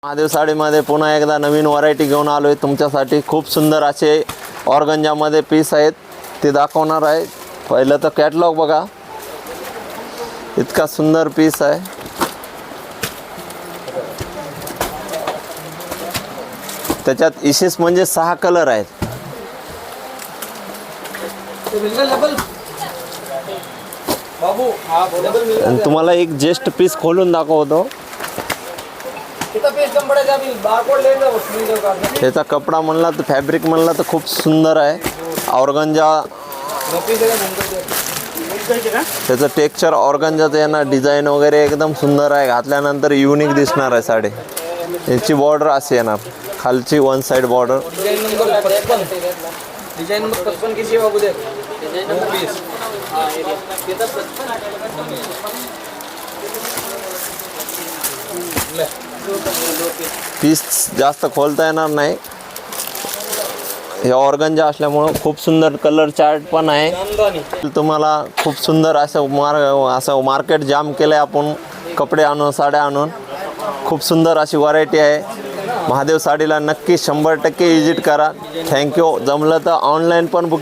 महादेव साडीमध्ये पुन्हा एकदा नवीन व्हरायटी घेऊन आलो आहे तुमच्यासाठी. खूप सुंदर असे ऑर्गंजामध्ये पीस आहेत ते दाखवणार आहे. पहिलं तर कॅटलॉग बघा, इतका सुंदर पीस आहे. त्याच्यात विशेष म्हणजे 6 कलर आहेत. आणि तुम्हाला एक जस्ट पीस खोलून दाखवतो. त्याचा कपडा म्हणला तर फॅब्रिक म्हणला तर खूप सुंदर आहे. ऑर्गंजा त्याचं टेक्स्चर ऑर्गंजाचं येणार. डिझाईन वगैरे एकदम सुंदर आहे. घातल्यानंतर युनिक दिसणार आहे साडी. याची बॉर्डर अशी येणार, खालची वन साइड बॉर्डर. पीस जास्त खोलता येणार नाही. हे ऑर्गंजा असल्यामुळं खूप सुंदर कलर चार्ट पण आहे. तुम्हाला खूप सुंदर असं मार्केट जाम केलं आहे आपण कपडे आणून, साड्या आणून. खूप सुंदर अशी व्हरायटी आहे. महादेव साडीला नक्की 100% विजिट करा. थँक्यू. जमलं तर ऑनलाईन पण बुक